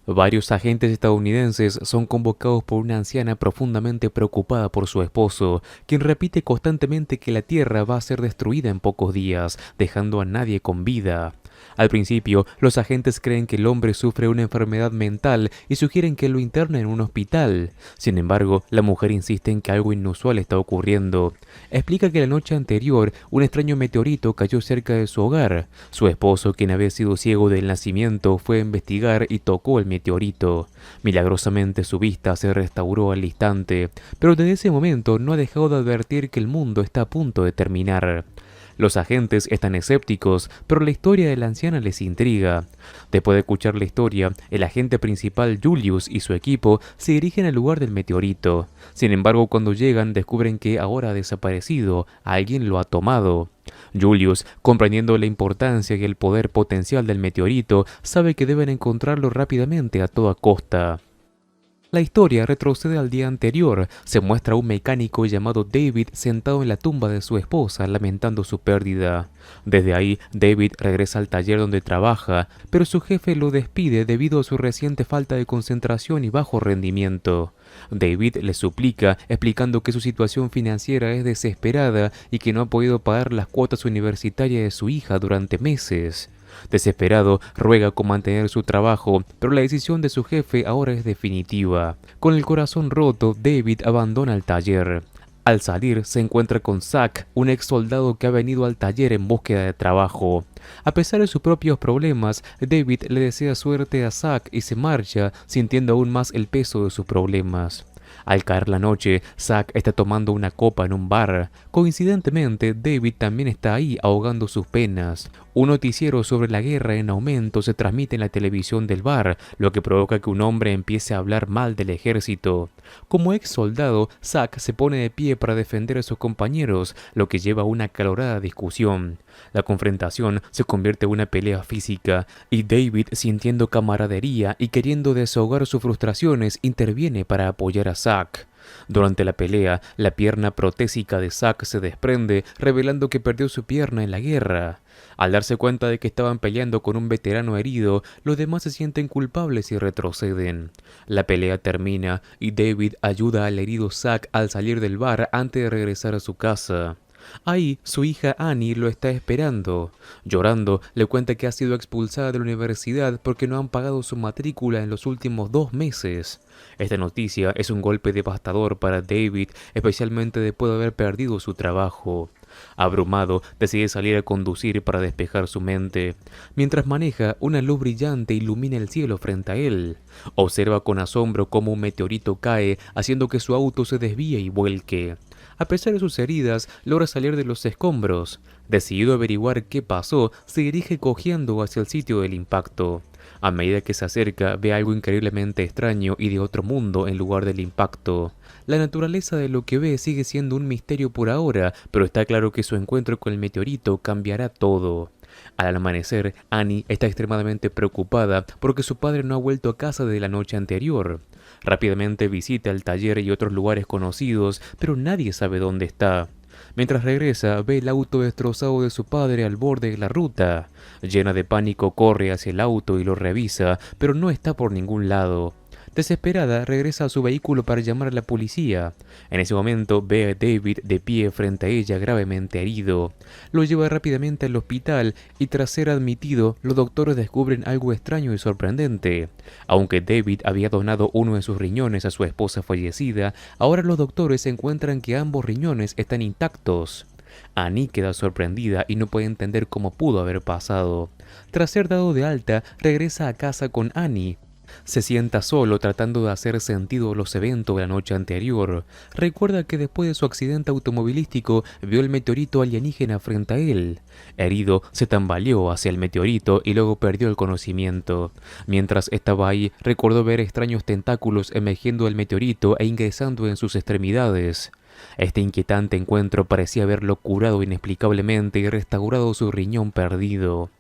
Varios agentes estadounidenses son convocados por una anciana profundamente preocupada por su esposo, quien repite constantemente que la Tierra va a ser destruida en pocos días, dejando a nadie con vida. Al principio, los agentes creen que el hombre sufre una enfermedad mental y sugieren que lo internen en un hospital. Sin embargo, la mujer insiste en que algo inusual está ocurriendo. Explica que la noche anterior, un extraño meteorito cayó cerca de su hogar. Su esposo, quien había sido ciego del nacimiento, fue a investigar y tocó el meteorito. Milagrosamente su vista se restauró al instante, pero desde ese momento no ha dejado de advertir que el mundo está a punto de terminar. Los agentes están escépticos, pero la historia de la anciana les intriga. Después de escuchar la historia, el agente principal Julius y su equipo se dirigen al lugar del meteorito. Sin embargo, cuando llegan descubren que ahora ha desaparecido, alguien lo ha tomado. Julius, comprendiendo la importancia y el poder potencial del meteorito, sabe que deben encontrarlo rápidamente a toda costa. La historia retrocede al día anterior. Se muestra a un mecánico llamado David sentado en la tumba de su esposa, lamentando su pérdida. Desde ahí, David regresa al taller donde trabaja, pero su jefe lo despide debido a su reciente falta de concentración y bajo rendimiento. David le suplica, explicando que su situación financiera es desesperada y que no ha podido pagar las cuotas universitarias de su hija durante meses. Desesperado, ruega con mantener su trabajo, pero la decisión de su jefe ahora es definitiva. Con el corazón roto, David abandona el taller. Al salir, se encuentra con Zack, un ex soldado que ha venido al taller en búsqueda de trabajo. A pesar de sus propios problemas, David le desea suerte a Zack y se marcha, sintiendo aún más el peso de sus problemas. Al caer la noche, Zack está tomando una copa en un bar. Coincidentemente, David también está ahí ahogando sus penas. Un noticiero sobre la guerra en aumento se transmite en la televisión del bar, lo que provoca que un hombre empiece a hablar mal del ejército. Como ex soldado, Zack se pone de pie para defender a sus compañeros, lo que lleva a una acalorada discusión. La confrontación se convierte en una pelea física, y David, sintiendo camaradería y queriendo desahogar sus frustraciones, interviene para apoyar a Zack. Durante la pelea, la pierna protésica de Zack se desprende, revelando que perdió su pierna en la guerra. Al darse cuenta de que estaban peleando con un veterano herido, los demás se sienten culpables y retroceden. La pelea termina y David ayuda al herido Zack al salir del bar antes de regresar a su casa. Ahí, su hija Annie lo está esperando. Llorando, le cuenta que ha sido expulsada de la universidad porque no han pagado su matrícula en los últimos 2 meses. Esta noticia es un golpe devastador para David, especialmente después de haber perdido su trabajo. Abrumado, decide salir a conducir para despejar su mente. Mientras maneja, una luz brillante ilumina el cielo frente a él. Observa con asombro cómo un meteorito cae, haciendo que su auto se desvíe y vuelque. A pesar de sus heridas, logra salir de los escombros. Decidido a averiguar qué pasó, se dirige cojeando hacia el sitio del impacto. A medida que se acerca, ve algo increíblemente extraño y de otro mundo en lugar del impacto. La naturaleza de lo que ve sigue siendo un misterio por ahora, pero está claro que su encuentro con el meteorito cambiará todo. Al amanecer, Annie está extremadamente preocupada porque su padre no ha vuelto a casa desde la noche anterior. Rápidamente visita el taller y otros lugares conocidos, pero nadie sabe dónde está. Mientras regresa, ve el auto destrozado de su padre al borde de la ruta. Llena de pánico, corre hacia el auto y lo revisa, pero no está por ningún lado. Desesperada, regresa a su vehículo para llamar a la policía. En ese momento ve a David de pie frente a ella gravemente herido. Lo lleva rápidamente al hospital y tras ser admitido, los doctores descubren algo extraño y sorprendente. Aunque David había donado uno de sus riñones a su esposa fallecida, ahora los doctores encuentran que ambos riñones están intactos. Annie queda sorprendida y no puede entender cómo pudo haber pasado. Tras ser dado de alta, regresa a casa con Annie. Se sienta solo tratando de hacer sentido los eventos de la noche anterior. Recuerda que después de su accidente automovilístico vio el meteorito alienígena frente a él. Herido, se tambaleó hacia el meteorito y luego perdió el conocimiento. Mientras estaba ahí, recordó ver extraños tentáculos emergiendo del meteorito e ingresando en sus extremidades. Este inquietante encuentro parecía haberlo curado inexplicablemente y restaurado su riñón perdido.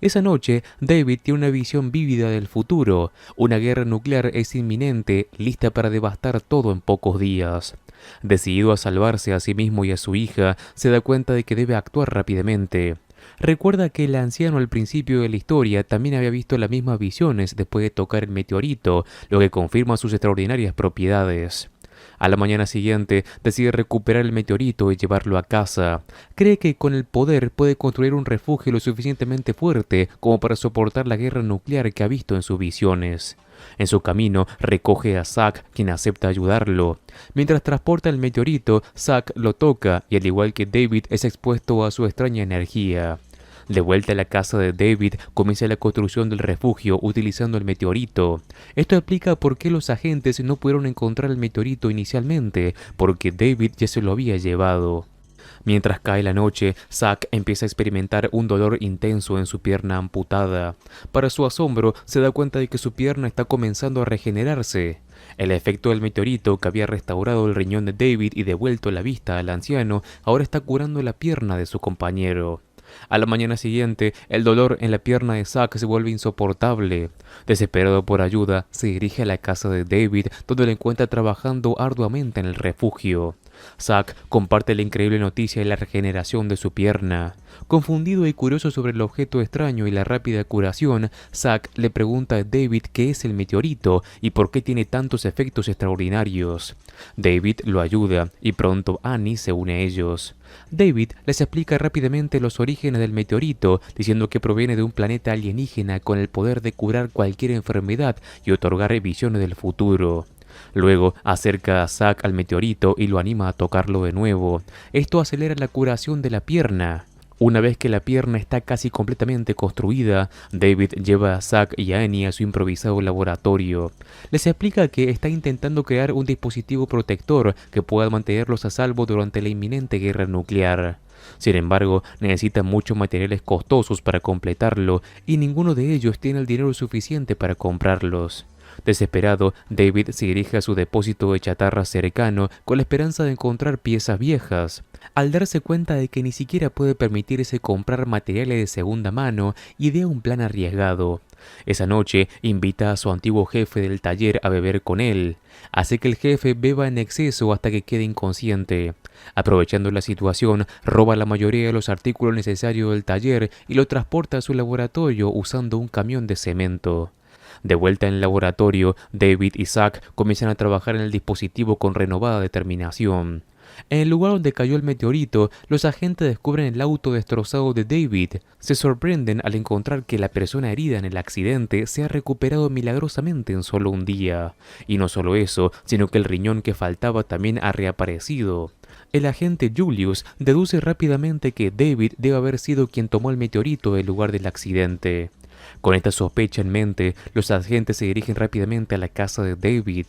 Esa noche, David tiene una visión vívida del futuro. Una guerra nuclear es inminente, lista para devastar todo en pocos días. Decidido a salvarse a sí mismo y a su hija, se da cuenta de que debe actuar rápidamente. Recuerda que el anciano al principio de la historia también había visto las mismas visiones después de tocar el meteorito, lo que confirma sus extraordinarias propiedades. A la mañana siguiente decide recuperar el meteorito y llevarlo a casa. Cree que con el poder puede construir un refugio lo suficientemente fuerte como para soportar la guerra nuclear que ha visto en sus visiones. En su camino recoge a Zack, quien acepta ayudarlo. Mientras transporta el meteorito, Zack lo toca y al igual que David es expuesto a su extraña energía. De vuelta a la casa de David, comienza la construcción del refugio utilizando el meteorito. Esto explica por qué los agentes no pudieron encontrar el meteorito inicialmente, porque David ya se lo había llevado. Mientras cae la noche, Zack empieza a experimentar un dolor intenso en su pierna amputada. Para su asombro, se da cuenta de que su pierna está comenzando a regenerarse. El efecto del meteorito que había restaurado el riñón de David y devuelto la vista al anciano, ahora está curando la pierna de su compañero. A la mañana siguiente, el dolor en la pierna de Zack se vuelve insoportable. Desesperado por ayuda, se dirige a la casa de David, donde lo encuentra trabajando arduamente en el refugio. Zack comparte la increíble noticia de la regeneración de su pierna. Confundido y curioso sobre el objeto extraño y la rápida curación, Zack le pregunta a David qué es el meteorito y por qué tiene tantos efectos extraordinarios. David lo ayuda y pronto Annie se une a ellos. David les explica rápidamente los orígenes del meteorito, diciendo que proviene de un planeta alienígena con el poder de curar cualquier enfermedad y otorgar visiones del futuro. Luego acerca a Zack al meteorito y lo anima a tocarlo de nuevo. Esto acelera la curación de la pierna. Una vez que la pierna está casi completamente construida, David lleva a Zack y a Annie a su improvisado laboratorio. Les explica que está intentando crear un dispositivo protector que pueda mantenerlos a salvo durante la inminente guerra nuclear. Sin embargo, necesitan muchos materiales costosos para completarlo y ninguno de ellos tiene el dinero suficiente para comprarlos. Desesperado, David se dirige a su depósito de chatarra cercano con la esperanza de encontrar piezas viejas. Al darse cuenta de que ni siquiera puede permitirse comprar materiales de segunda mano, idea un plan arriesgado. Esa noche invita a su antiguo jefe del taller a beber con él. Hace que el jefe beba en exceso hasta que quede inconsciente. Aprovechando la situación, roba la mayoría de los artículos necesarios del taller y lo transporta a su laboratorio usando un camión de cemento. De vuelta en el laboratorio, David y Zack comienzan a trabajar en el dispositivo con renovada determinación. En el lugar donde cayó el meteorito, los agentes descubren el auto destrozado de David. Se sorprenden al encontrar que la persona herida en el accidente se ha recuperado milagrosamente en solo un día. Y no solo eso, sino que el riñón que faltaba también ha reaparecido. El agente Julius deduce rápidamente que David debe haber sido quien tomó el meteorito del lugar del accidente. Con esta sospecha en mente, los agentes se dirigen rápidamente a la casa de David.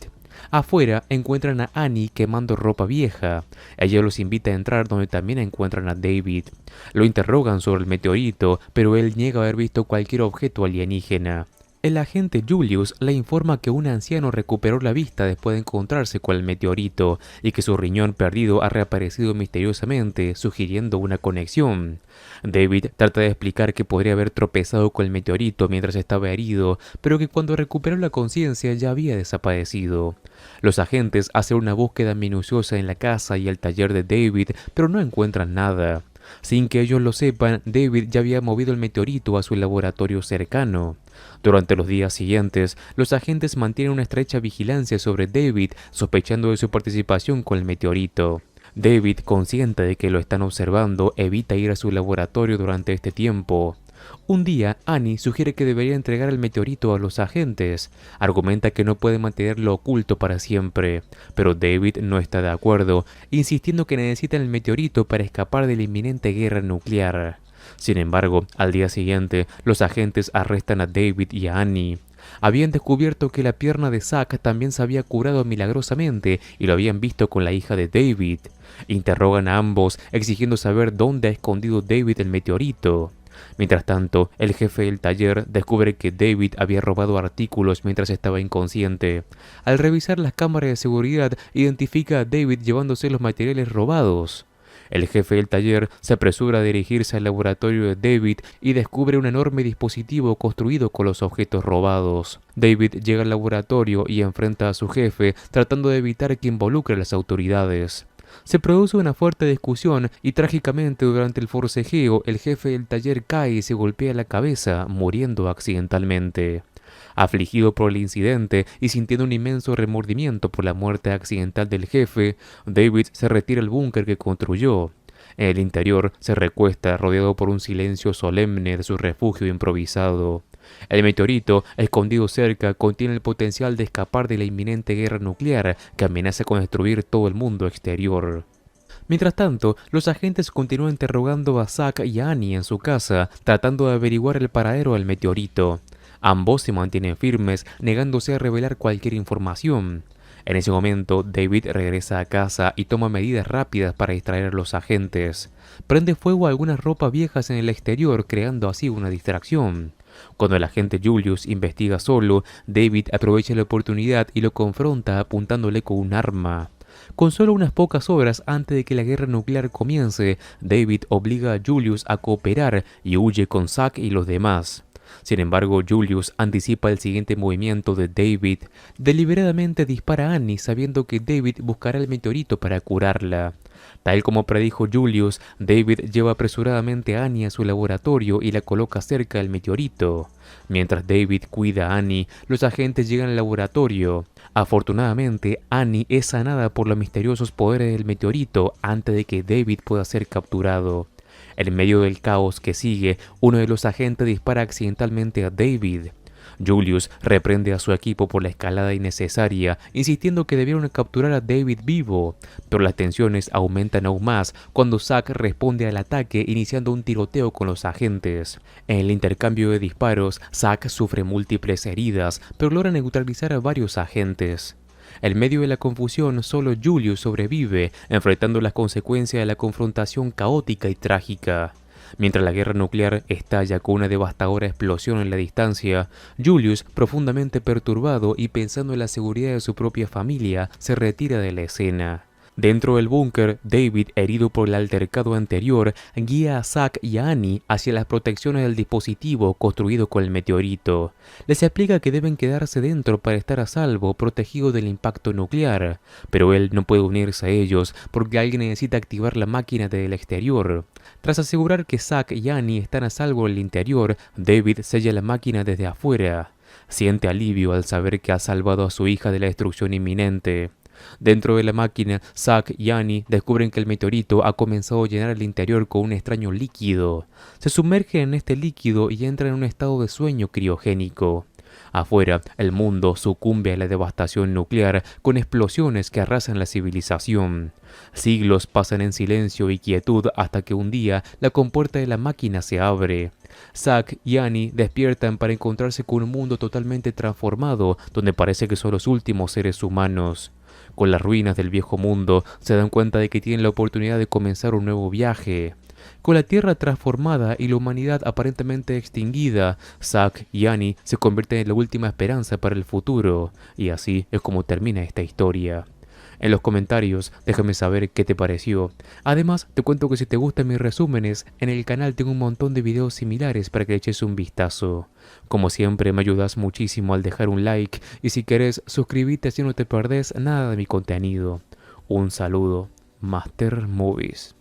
Afuera encuentran a Annie quemando ropa vieja. Ella los invita a entrar donde también encuentran a David. Lo interrogan sobre el meteorito, pero él niega haber visto cualquier objeto alienígena. El agente Julius le informa que un anciano recuperó la vista después de encontrarse con el meteorito y que su riñón perdido ha reaparecido misteriosamente, sugiriendo una conexión. David trata de explicar que podría haber tropezado con el meteorito mientras estaba herido, pero que cuando recuperó la conciencia ya había desaparecido. Los agentes hacen una búsqueda minuciosa en la casa y el taller de David, pero no encuentran nada. Sin que ellos lo sepan, David ya había movido el meteorito a su laboratorio cercano. Durante los días siguientes, los agentes mantienen una estrecha vigilancia sobre David, sospechando de su participación con el meteorito. David, consciente de que lo están observando, evita ir a su laboratorio durante este tiempo. Un día, Annie sugiere que debería entregar el meteorito a los agentes. Argumenta que no puede mantenerlo oculto para siempre, pero David no está de acuerdo, insistiendo que necesitan el meteorito para escapar de la inminente guerra nuclear. Sin embargo, al día siguiente, los agentes arrestan a David y a Annie. Habían descubierto que la pierna de Zack también se había curado milagrosamente y lo habían visto con la hija de David. Interrogan a ambos, exigiendo saber dónde ha escondido David el meteorito. Mientras tanto, el jefe del taller descubre que David había robado artículos mientras estaba inconsciente. Al revisar las cámaras de seguridad, identifica a David llevándose los materiales robados. El jefe del taller se apresura a dirigirse al laboratorio de David y descubre un enorme dispositivo construido con los objetos robados. David llega al laboratorio y enfrenta a su jefe, tratando de evitar que involucre a las autoridades. Se produce una fuerte discusión y trágicamente durante el forcejeo el jefe del taller cae y se golpea la cabeza, muriendo accidentalmente. Afligido por el incidente y sintiendo un inmenso remordimiento por la muerte accidental del jefe, David se retira al búnker que construyó. En el interior se recuesta rodeado por un silencio solemne de su refugio improvisado. El meteorito, escondido cerca, contiene el potencial de escapar de la inminente guerra nuclear que amenaza con destruir todo el mundo exterior. Mientras tanto, los agentes continúan interrogando a Zack y a Annie en su casa, tratando de averiguar el paradero del meteorito. Ambos se mantienen firmes, negándose a revelar cualquier información. En ese momento, David regresa a casa y toma medidas rápidas para distraer a los agentes. Prende fuego a algunas ropas viejas en el exterior, creando así una distracción. Cuando el agente Julius investiga solo, David aprovecha la oportunidad y lo confronta apuntándole con un arma. Con solo unas pocas horas antes de que la guerra nuclear comience, David obliga a Julius a cooperar y huye con Zack y los demás. Sin embargo, Julius anticipa el siguiente movimiento de David. Deliberadamente dispara a Annie sabiendo que David buscará el meteorito para curarla. Tal como predijo Julius, David lleva apresuradamente a Annie a su laboratorio y la coloca cerca del meteorito. Mientras David cuida a Annie, los agentes llegan al laboratorio. Afortunadamente, Annie es sanada por los misteriosos poderes del meteorito antes de que David pueda ser capturado. En medio del caos que sigue, uno de los agentes dispara accidentalmente a David. Julius reprende a su equipo por la escalada innecesaria, insistiendo que debieron capturar a David vivo, pero las tensiones aumentan aún más cuando Zack responde al ataque iniciando un tiroteo con los agentes. En el intercambio de disparos, Zack sufre múltiples heridas, pero logra neutralizar a varios agentes. En medio de la confusión, solo Julius sobrevive, enfrentando las consecuencias de la confrontación caótica y trágica. Mientras la guerra nuclear estalla con una devastadora explosión en la distancia, Julius, profundamente perturbado y pensando en la seguridad de su propia familia, se retira de la escena. Dentro del búnker, David, herido por el altercado anterior, guía a Zack y a Annie hacia las protecciones del dispositivo construido con el meteorito. Les explica que deben quedarse dentro para estar a salvo, protegidos del impacto nuclear, pero él no puede unirse a ellos porque alguien necesita activar la máquina desde el exterior. Tras asegurar que Zack y Annie están a salvo en el interior, David sella la máquina desde afuera. Siente alivio al saber que ha salvado a su hija de la destrucción inminente. Dentro de la máquina, Zack y Annie descubren que el meteorito ha comenzado a llenar el interior con un extraño líquido. Se sumergen en este líquido y entran en un estado de sueño criogénico. Afuera, el mundo sucumbe a la devastación nuclear con explosiones que arrasan la civilización. Siglos pasan en silencio y quietud hasta que un día la compuerta de la máquina se abre. Zack y Annie despiertan para encontrarse con un mundo totalmente transformado donde parece que son los últimos seres humanos. Con las ruinas del viejo mundo, se dan cuenta de que tienen la oportunidad de comenzar un nuevo viaje. Con la Tierra transformada y la humanidad aparentemente extinguida, Zack y Annie se convierten en la última esperanza para el futuro, y así es como termina esta historia. En los comentarios déjame saber qué te pareció. Además, te cuento que si te gustan mis resúmenes, en el canal tengo un montón de videos similares para que le eches un vistazo. Como siempre, me ayudas muchísimo al dejar un like y si querés, suscríbete así no te perdés nada de mi contenido. Un saludo, Master Movies.